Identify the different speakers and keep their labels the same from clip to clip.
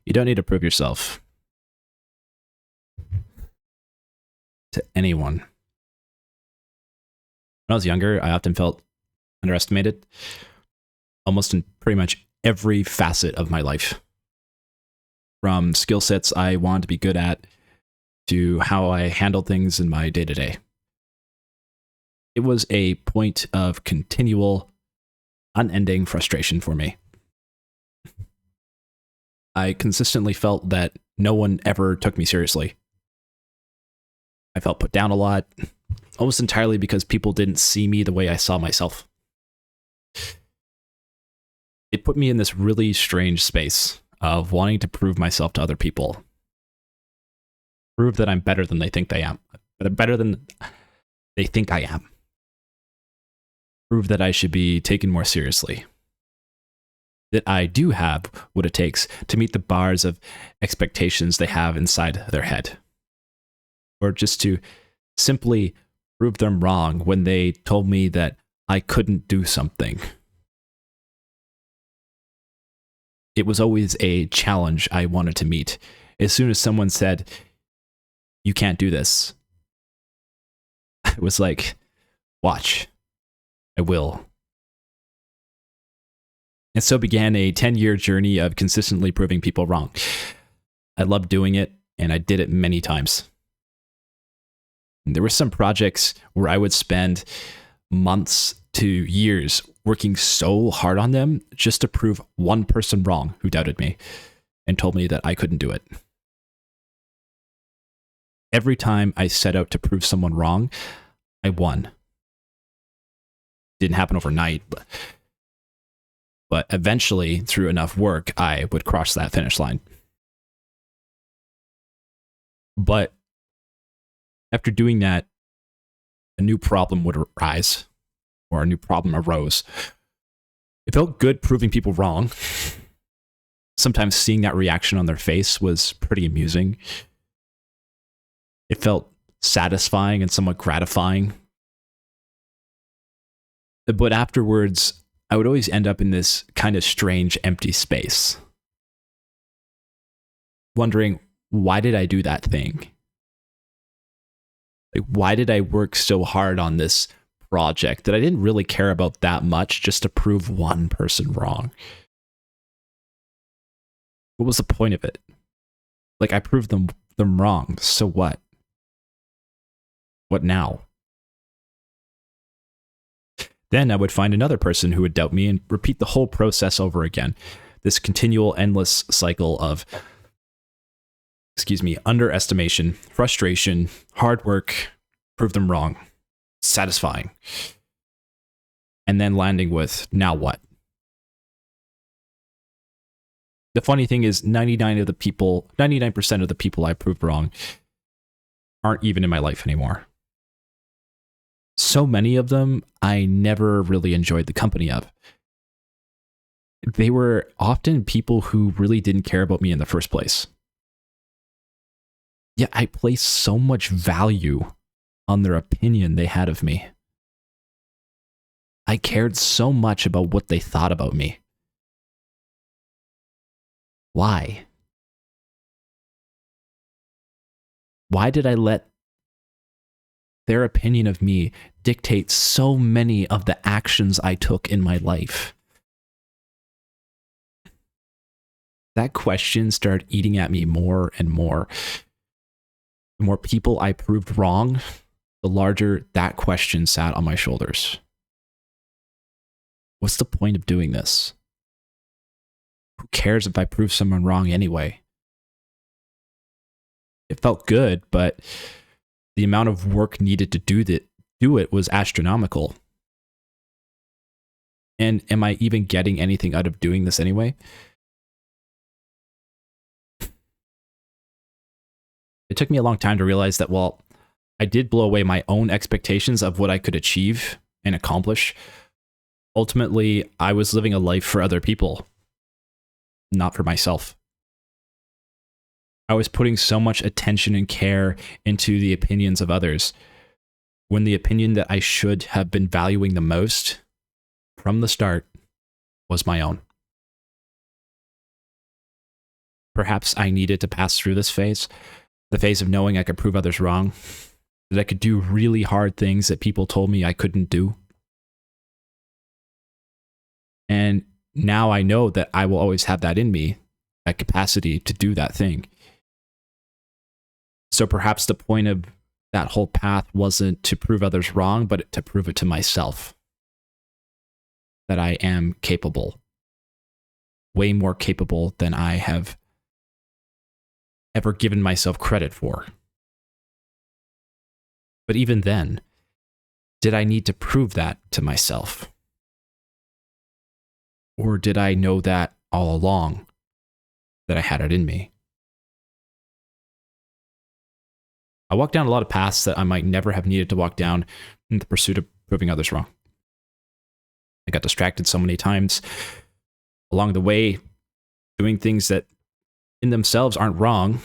Speaker 1: You don't need to prove yourself to anyone. When I was younger, I often felt underestimated, almost in pretty much every facet of my life. From skill sets I wanted to be good at to how I handled things in my day to day. It was a point of continual, unending frustration for me. I consistently felt that no one ever took me seriously. I felt put down a lot, almost entirely because people didn't see me the way I saw myself. It put me in this really strange space of wanting to prove myself to other people. Prove that I'm better than they think I am. But I'm better than they think I am. Prove that I should be taken more seriously. That I do have what it takes to meet the bars of expectations they have inside their head. Or just to simply prove them wrong when they told me that I couldn't do something. It was always a challenge I wanted to meet. As soon as someone said, "You can't do this," I was like, "Watch, I will." And so began a 10-year journey of consistently proving people wrong. I loved doing it, and I did it many times. And there were some projects where I would spend months to years working so hard on them just to prove one person wrong who doubted me and told me that I couldn't do it. Every time I set out to prove someone wrong, I won. Didn't happen overnight, but eventually, through enough work, I would cross that finish line. But after doing that, a new problem would arise, or a new problem arose. It felt good proving people wrong. Sometimes seeing that reaction on their face was pretty amusing. It felt satisfying and somewhat gratifying. But afterwards, I would always end up in this kind of strange, empty space. Wondering, why did I do that thing? Like, why did I work so hard on this project that I didn't really care about that much just to prove one person wrong? What was the point of it? Like, I proved them wrong, so what? What now? Then I would find another person who would doubt me and repeat the whole process over again. This continual, endless cycle of, underestimation, frustration, hard work, prove them wrong, satisfying. And then landing with, now what? The funny thing is 99% of the people I proved wrong aren't even in my life anymore. So many of them I never really enjoyed the company of. They were often people who really didn't care about me in the first place. Yet I placed so much value on their opinion they had of me. I cared so much about what they thought about me. Why? Why did I let their opinion of me dictate so many of the actions I took in my life? That question started eating at me more and more. The more people I proved wrong, the larger that question sat on my shoulders. What's the point of doing this? Who cares if I prove someone wrong anyway? It felt good, but the amount of work needed to do it was astronomical. And am I even getting anything out of doing this anyway? It took me a long time to realize that, well, I did blow away my own expectations of what I could achieve and accomplish. Ultimately, I was living a life for other people, not for myself. I was putting so much attention and care into the opinions of others, when the opinion that I should have been valuing the most from the start was my own. perhaps I needed to pass through this phase, the phase of knowing I could prove others wrong, that I could do really hard things that people told me I couldn't do. And now I know that I will always have that in me, that capacity to do that thing. So perhaps the point of that whole path wasn't to prove others wrong, but to prove it to myself that I am capable, way more capable than I have ever given myself credit for. But even then, did I need to prove that to myself? Or did I know that all along, that I had it in me? I walked down a lot of paths that I might never have needed to walk down in the pursuit of proving others wrong. I got distracted so many times along the way, doing things that in themselves aren't wrong,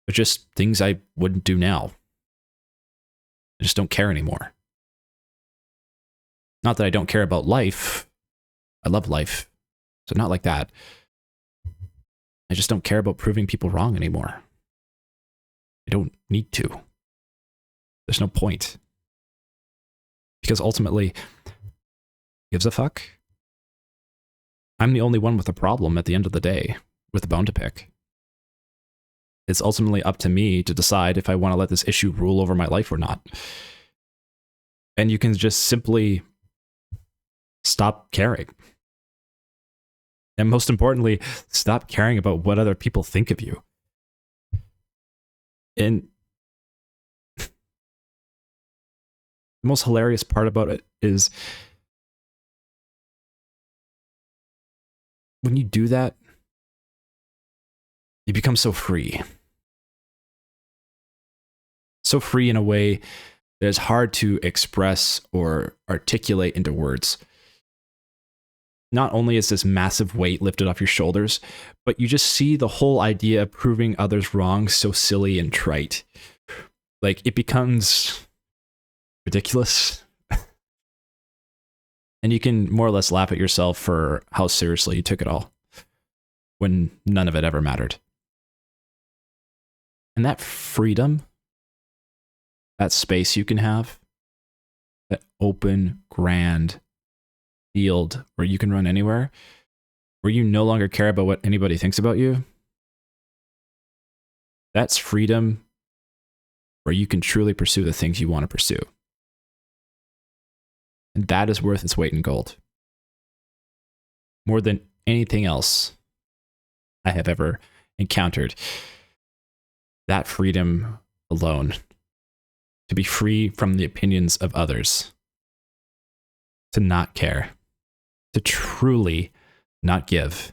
Speaker 1: but just things I wouldn't do now. I just don't care anymore. Not that I don't care about life. I love life. So not like that. I just don't care about proving people wrong anymore. I don't need to. There's no point. Because ultimately, gives a fuck? I'm the only one with a problem at the end of the day, with a bone to pick. It's ultimately up to me to decide if I want to let this issue rule over my life or not. And you can just simply stop caring. And most importantly, stop caring about what other people think of you. And the most hilarious part about it is when you do that, you become so free. So free in a way that is hard to express or articulate into words. Not only is this massive weight lifted off your shoulders, but you just see the whole idea of proving others wrong so silly and trite. Like, it becomes ridiculous. And you can more or less laugh at yourself for how seriously you took it all, when none of it ever mattered. And that freedom, that space you can have, that open, grand field where you can run anywhere, where you no longer care about what anybody thinks about you, that's freedom where you can truly pursue the things you want to pursue. And that is worth its weight in gold. More than anything else I have ever encountered. That freedom alone, to be free from the opinions of others, to not care, to truly not give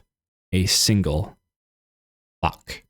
Speaker 1: a single fuck.